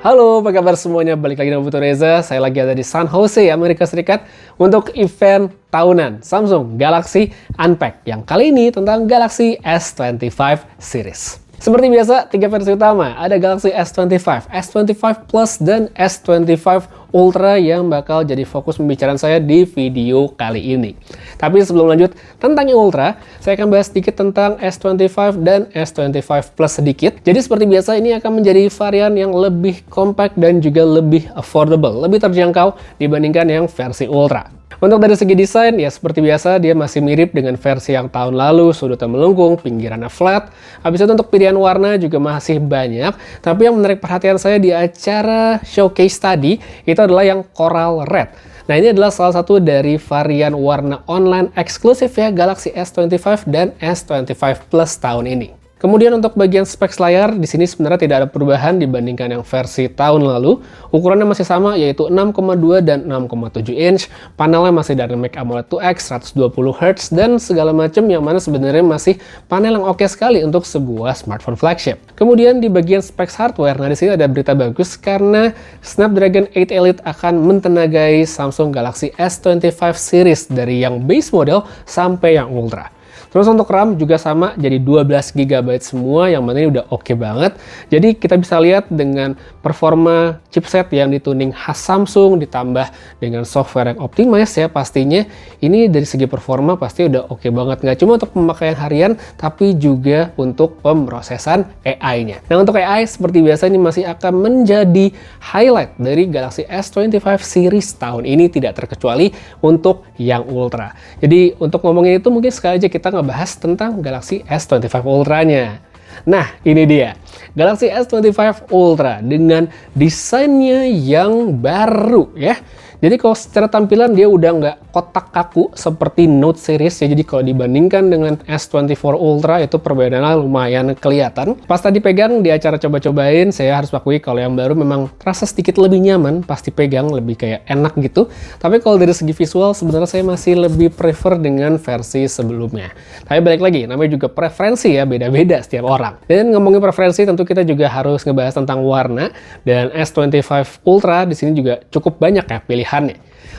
Halo, apa kabar semuanya? Balik lagi dengan Putu Reza. Saya lagi ada di San Jose, Amerika Serikat untuk event tahunan Samsung Galaxy Unpacked yang kali ini tentang Galaxy S25 series. Seperti biasa, 3 versi utama. Ada Galaxy S25, S25 Plus, dan S25 Ultra yang bakal jadi fokus pembicaraan saya di video kali ini. Tapi sebelum lanjut tentang yang Ultra, saya akan bahas sedikit tentang S25 dan S25 Plus sedikit. Jadi seperti biasa, ini akan menjadi varian yang lebih compact dan juga lebih affordable, lebih terjangkau dibandingkan yang versi Ultra. Untuk dari segi desain, ya seperti biasa dia masih mirip dengan versi yang tahun lalu, sudutnya melengkung, pinggirannya flat. Habis itu untuk pilihan warna juga masih banyak, tapi yang menarik perhatian saya di acara showcase tadi, itu adalah yang coral red. Nah, ini adalah salah satu dari varian warna online eksklusif ya Galaxy S25 dan S25 Plus tahun ini. Kemudian untuk bagian specs layar, di sini sebenarnya tidak ada perubahan dibandingkan yang versi tahun lalu. Ukurannya masih sama, yaitu 6,2 dan 6,7 inch. Panelnya masih Dynamic AMOLED 2X, 120Hz, dan segala macam yang mana sebenarnya masih panel yang oke sekali untuk sebuah smartphone flagship. Kemudian di bagian specs hardware, nah di sini ada berita bagus karena Snapdragon 8 Elite akan mentenagai Samsung Galaxy S25 series dari yang base model sampai yang Ultra. Terus untuk RAM juga sama, jadi 12 GB semua, yang mana ini udah oke banget. Jadi kita bisa lihat dengan performa chipset yang dituning khas Samsung, ditambah dengan software yang optimize ya pastinya. Ini dari segi performa pasti udah oke banget. Nggak cuma untuk pemakaian harian, tapi juga untuk pemrosesan AI-nya. Nah untuk AI, seperti biasa ini masih akan menjadi highlight dari Galaxy S25 series tahun ini, tidak terkecuali untuk yang Ultra. Jadi untuk ngomongin itu mungkin sekali aja kita bahas tentang Galaxy S25 Ultra-nya. Nah, ini dia. Galaxy S25 Ultra dengan desainnya yang baru ya. Jadi kalau secara tampilan dia udah nggak kotak kaku seperti Note series ya. Jadi kalau dibandingkan dengan S24 Ultra itu perbedaannya lumayan kelihatan. Pas tadi pegang di acara coba-cobain, saya harus akui kalau yang baru memang terasa sedikit lebih nyaman, pasti pegang lebih kayak enak gitu. Tapi kalau dari segi visual sebenarnya saya masih lebih prefer dengan versi sebelumnya. Tapi balik lagi, namanya juga preferensi ya, beda-beda setiap orang. Dan ngomongin preferensi tentu kita juga harus ngebahas tentang warna, dan S25 Ultra di sini juga cukup banyak ya pilihan.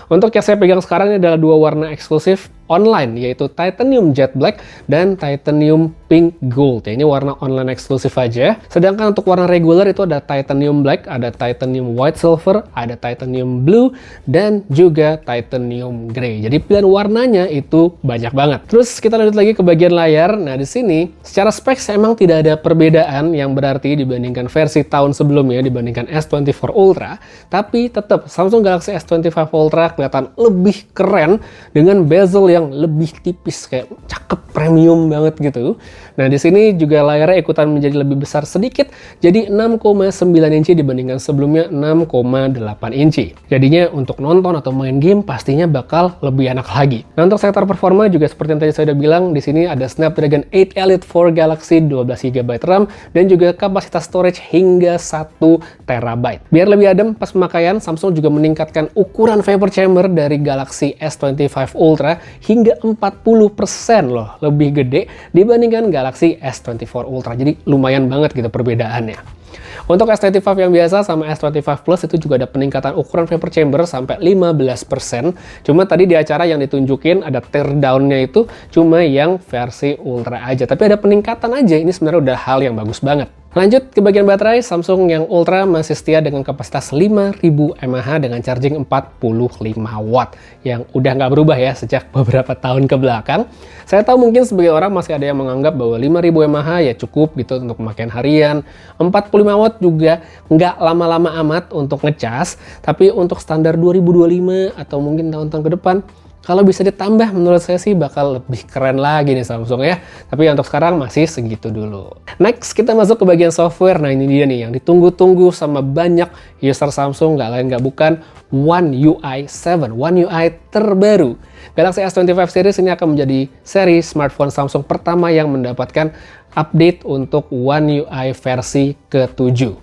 Untuk yang saya pegang sekarang ini adalah dua warna eksklusif online, yaitu Titanium Jet Black dan Titanium Pink Gold. Ya, ini warna online eksklusif aja. Sedangkan untuk warna reguler itu ada Titanium Black, ada Titanium White Silver, ada Titanium Blue, dan juga Titanium Grey. Jadi pilihan warnanya itu banyak banget. Terus kita lanjut lagi ke bagian layar. Nah di sini secara specs emang tidak ada perbedaan yang berarti dibandingkan versi tahun sebelumnya, dibandingkan S24 Ultra. Tapi tetap Samsung Galaxy S25 Ultra kelihatan lebih keren dengan bezel yang lebih tipis, kayak cakep, premium banget gitu. Nah di sini juga layarnya ikutan menjadi lebih besar sedikit, jadi 6,9 inci dibandingkan sebelumnya 6,8 inci. Jadinya untuk nonton atau main game pastinya bakal lebih enak lagi. Nah untuk sektor performa juga seperti yang tadi saya udah bilang, di sini ada Snapdragon 8 Elite for Galaxy 12 GB RAM dan juga kapasitas storage hingga 1 TB. Biar lebih adem pas pemakaian, Samsung juga meningkatkan ukuran vapor chamber dari Galaxy S25 Ultra hingga 40% loh lebih gede dibandingkan Galaxy S24 Ultra. Jadi lumayan banget gitu perbedaannya. Untuk S25 yang biasa sama S25 Plus itu juga ada peningkatan ukuran vapor chamber sampai 15%. Cuma tadi di acara yang ditunjukin ada teardown-nya itu cuma yang versi Ultra aja. Tapi ada peningkatan aja, ini sebenarnya udah hal yang bagus banget. Lanjut ke bagian baterai, Samsung yang Ultra masih setia dengan kapasitas 5000 mAh dengan charging 45 watt yang udah nggak berubah ya sejak beberapa tahun ke belakang. Saya tahu mungkin sebagai orang masih ada yang menganggap bahwa 5000 mAh ya cukup gitu untuk pemakaian harian. 45 watt juga nggak lama-lama amat untuk ngecas, tapi untuk standar 2025 atau mungkin tahun-tahun ke depan, kalau bisa ditambah, menurut saya sih bakal lebih keren lagi nih Samsung ya. Tapi untuk sekarang masih segitu dulu. Next, kita masuk ke bagian software. Nah ini dia nih yang ditunggu-tunggu sama banyak user Samsung, nggak lain nggak bukan One UI 7, One UI terbaru. Galaxy S25 series ini akan menjadi seri smartphone Samsung pertama yang mendapatkan update untuk One UI versi ke-7.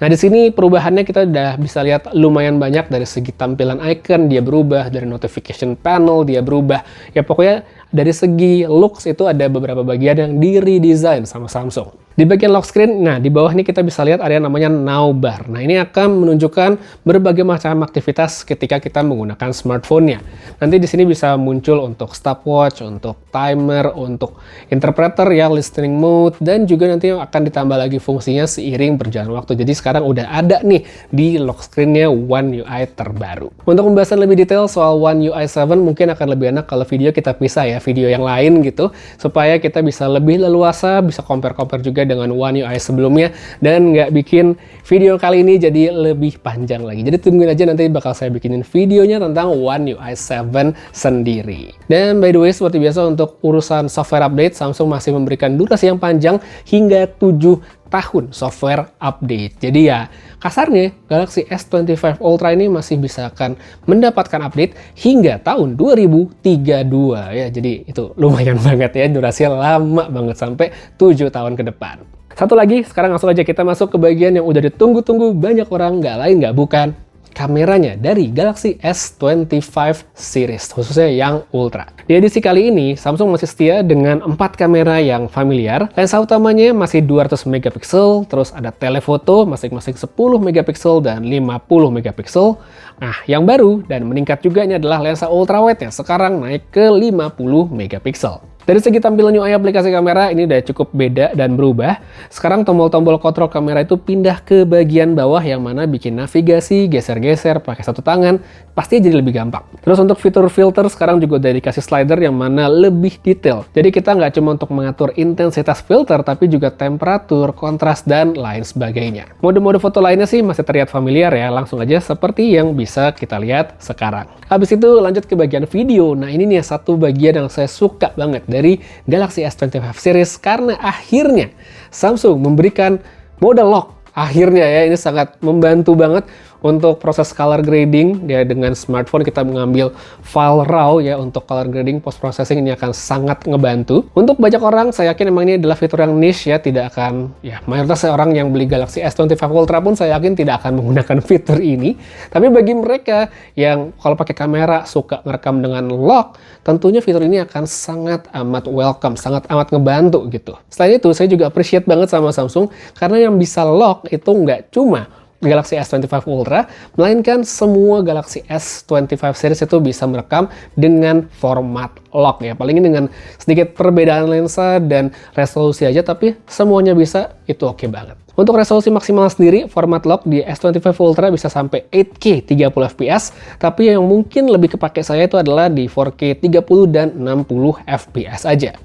Nah di sini perubahannya kita udah bisa lihat lumayan banyak dari segi tampilan icon, dia berubah, dari notification panel dia berubah. Ya pokoknya dari segi looks itu ada beberapa bagian yang di-redesign sama Samsung. Di bagian lock screen, nah di bawah ini kita bisa lihat ada yang namanya Now Bar. Nah ini akan menunjukkan berbagai macam aktivitas ketika kita menggunakan smartphone-nya. Nanti di sini bisa muncul untuk stopwatch, untuk timer, untuk interpreter ya, listening mode, dan juga nanti akan ditambah lagi fungsinya seiring berjalan waktu. Jadi sekarang udah ada nih di lock screen-nya One UI terbaru. Untuk pembahasan lebih detail soal One UI 7 mungkin akan lebih enak kalau video kita pisah ya, video yang lain gitu, supaya kita bisa lebih leluasa, bisa compare-compare juga dengan One UI sebelumnya, dan nggak bikin video kali ini jadi lebih panjang lagi. Jadi tungguin aja, nanti bakal saya bikinin videonya tentang One UI 7 sendiri. Dan by the way, seperti biasa untuk urusan software update, Samsung masih memberikan durasi yang panjang hingga 7 tahun software update. Jadi ya kasarnya Galaxy S25 Ultra ini masih bisa akan mendapatkan update hingga tahun 2032 ya. Jadi itu lumayan banget ya, durasinya lama banget sampai 7 tahun ke depan. Satu lagi, sekarang langsung aja kita masuk ke bagian yang udah ditunggu-tunggu banyak orang, nggak lain nggak bukan kameranya dari Galaxy S25 series, khususnya yang Ultra. Di edisi kali ini, Samsung masih setia dengan 4 kamera yang familiar. Lensa utamanya masih 200 megapiksel, terus ada telefoto masing-masing 10 megapiksel dan 50 megapiksel. Nah, yang baru dan meningkat juga ini adalah lensa ultrawide yang sekarang naik ke 50 megapiksel. Dari segi tampilan UI aplikasi kamera ini udah cukup beda dan berubah. Sekarang tombol-tombol kontrol kamera itu pindah ke bagian bawah yang mana bikin navigasi, geser-geser pakai satu tangan pasti jadi lebih gampang. Terus untuk fitur filter sekarang juga udah dikasih slider yang mana lebih detail. Jadi kita nggak cuma untuk mengatur intensitas filter, tapi juga temperatur, kontras, dan lain sebagainya. Mode-mode foto lainnya sih masih terlihat familiar ya, langsung aja seperti yang bisa kita lihat sekarang. Habis itu lanjut ke bagian video. Nah ini nih satu bagian yang saya suka banget dari Galaxy S25 series, karena akhirnya Samsung memberikan mode lock. Akhirnya ya, ini sangat membantu banget untuk proses color grading ya. Dengan smartphone kita mengambil file RAW ya untuk color grading, post processing ini akan sangat ngebantu. Untuk banyak orang saya yakin memang ini adalah fitur yang niche ya, tidak akan ya, mayoritas orang yang beli Galaxy S25 Ultra pun saya yakin tidak akan menggunakan fitur ini. Tapi bagi mereka yang kalau pakai kamera suka ngerekam dengan lock, tentunya fitur ini akan sangat amat welcome, sangat amat ngebantu gitu. Selain itu saya juga appreciate banget sama Samsung karena yang bisa lock itu nggak cuma Galaxy S25 Ultra, melainkan semua Galaxy S25 series itu bisa merekam dengan format lock ya. Paling dengan sedikit perbedaan lensa dan resolusi aja, tapi semuanya bisa, itu oke banget. Untuk resolusi maksimal sendiri, format lock di S25 Ultra bisa sampai 8K 30 fps, tapi yang mungkin lebih kepake saya itu adalah di 4K 30 dan 60 fps aja.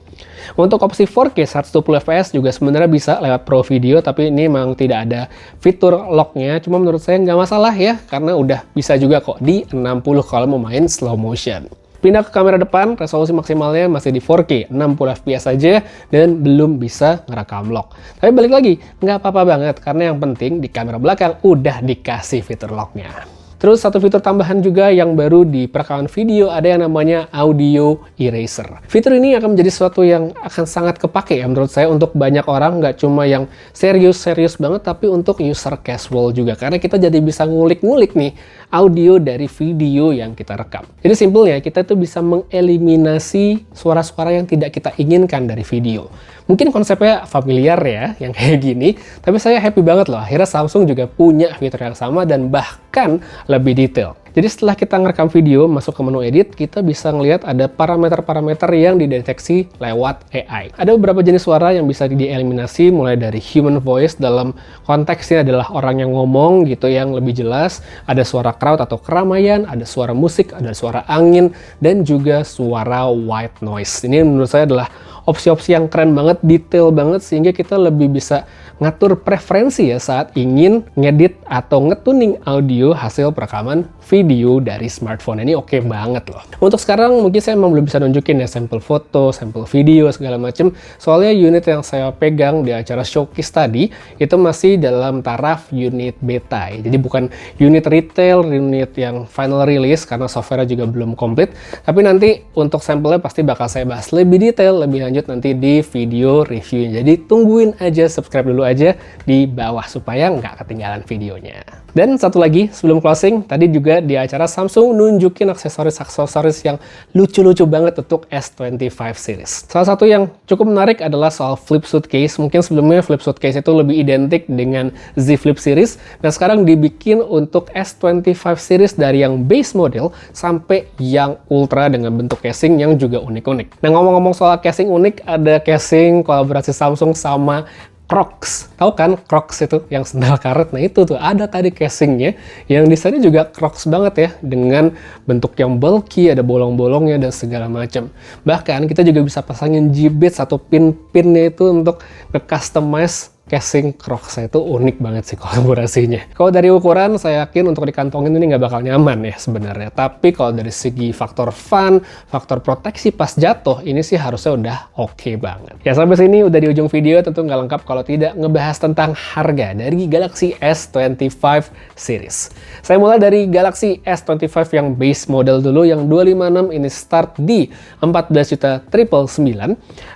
Untuk opsi 4K 120 fps juga sebenarnya bisa lewat Pro Video, tapi ini memang tidak ada fitur locknya. Cuma menurut saya nggak masalah ya, karena udah bisa juga kok di 60 kalau mau main slow motion. Pindah ke kamera depan, resolusi maksimalnya masih di 4K 60 fps aja dan belum bisa ngerekam lock. Tapi balik lagi, nggak apa-apa banget, karena yang penting di kamera belakang udah dikasih fitur locknya. Terus satu fitur tambahan juga yang baru di perekaman video, ada yang namanya Audio Eraser. Fitur ini akan menjadi sesuatu yang akan sangat kepake ya menurut saya untuk banyak orang, nggak cuma yang serius-serius banget, tapi untuk user casual juga. Karena kita jadi bisa ngulik-ngulik nih audio dari video yang kita rekam. Jadi simpelnya kita tuh bisa mengeliminasi suara-suara yang tidak kita inginkan dari video. Mungkin konsepnya familiar ya, yang kayak gini, tapi saya happy banget loh. Akhirnya Samsung juga punya fitur yang sama dan bahkan lebih detail. Jadi setelah kita ngerekam video, masuk ke menu edit, kita bisa ngelihat ada parameter-parameter yang dideteksi lewat AI. Ada beberapa jenis suara yang bisa dieliminasi, mulai dari human voice dalam konteksnya adalah orang yang ngomong gitu yang lebih jelas, ada suara crowd atau keramaian, ada suara musik, ada suara angin, dan juga suara white noise. Ini menurut saya adalah opsi-opsi yang keren banget, detail banget, sehingga kita lebih bisa ngatur preferensi ya saat ingin ngedit atau ngetuning audio hasil perekaman video dari smartphone. Ini oke banget loh. Untuk sekarang mungkin saya memang belum bisa nunjukin ya sampel foto, sampel video, segala macem. Soalnya unit yang saya pegang di acara showcase tadi itu masih dalam taraf unit beta ya. Jadi bukan unit retail, unit yang final release karena software juga belum komplit. Tapi nanti untuk sampelnya pasti bakal saya bahas lebih detail, lebih lanjut lanjut nanti di video reviewnya. Jadi tungguin aja, subscribe dulu aja di bawah supaya nggak ketinggalan videonya. Dan satu lagi sebelum closing, tadi juga di acara Samsung nunjukin aksesoris-aksesoris yang lucu-lucu banget untuk S25 series. Salah satu yang cukup menarik adalah soal flip suitcase. Mungkin sebelumnya flip suitcase itu lebih identik dengan Z Flip series. Nah sekarang dibikin untuk S25 series dari yang base model sampai yang ultra dengan bentuk casing yang juga unik-unik. Nah ngomong-ngomong soal casing unik, ada casing kolaborasi Samsung sama Crocs. Tahu kan Crocs itu yang sendal karet? Nah itu tuh ada tadi casingnya yang desainnya juga Crocs banget ya, dengan bentuk yang bulky, ada bolong-bolongnya dan segala macam. Bahkan kita juga bisa pasangin G-Bits atau pin-pinnya itu untuk nge-customize casing Crocs. Itu unik banget sih kolaborasinya. Kalau dari ukuran, saya yakin untuk dikantongin ini nggak bakal nyaman ya sebenarnya. Tapi kalau dari segi faktor fun, faktor proteksi pas jatuh, ini sih harusnya udah oke banget. Ya sampai sini udah di ujung video, tentu nggak lengkap kalau tidak ngebahas tentang harga dari Galaxy S25 series. Saya mulai dari Galaxy S25 yang base model dulu, yang 256 ini start di 14.999.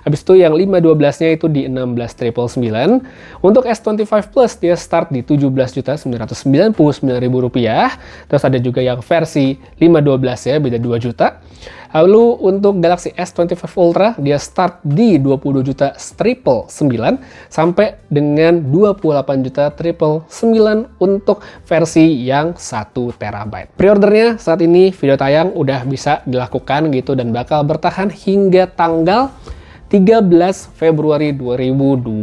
Habis itu yang 512-nya itu di 16.999. Untuk S25 Plus dia start di Rp17.999.000. Terus ada juga yang versi 512 ya, beda 2 juta. Lalu untuk Galaxy S25 Ultra dia start di Rp20.999.000 sampai dengan Rp28.999.000 untuk versi yang 1 TB. Pre-ordernya saat ini video tayang udah bisa dilakukan gitu dan bakal bertahan hingga tanggal 13 Februari 2025.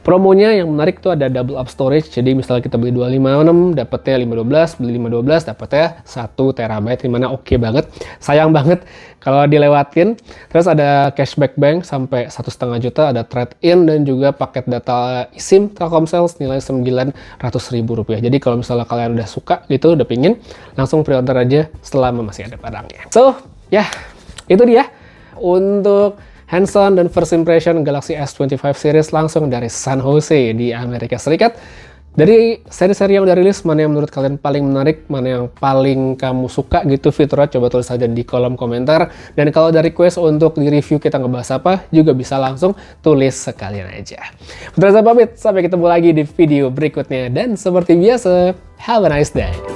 Promonya yang menarik tuh ada double up storage, jadi misalnya kita beli 256 dapetnya 512, beli 512 dapetnya 1 TB, dimana oke banget. Sayang banget kalau dilewatin. Terus ada cashback bank sampai 1,5 juta, ada trade-in dan juga paket data SIM Telkomsel nilai Rp900.000. Jadi kalau misalnya kalian udah suka gitu, udah pingin, langsung pre-order aja selama masih ada barangnya. So, ya itu dia untuk hands-on dan first impression Galaxy S25 series langsung dari San Jose di Amerika Serikat. Dari seri-seri yang udah rilis, mana yang menurut kalian paling menarik, mana yang paling kamu suka gitu fiturnya, coba tulis aja di kolom komentar. Dan kalau ada request untuk di review kita ngebahas apa, juga bisa langsung tulis sekalian aja. Putra pamit, sampai ketemu lagi di video berikutnya. Dan seperti biasa, have a nice day.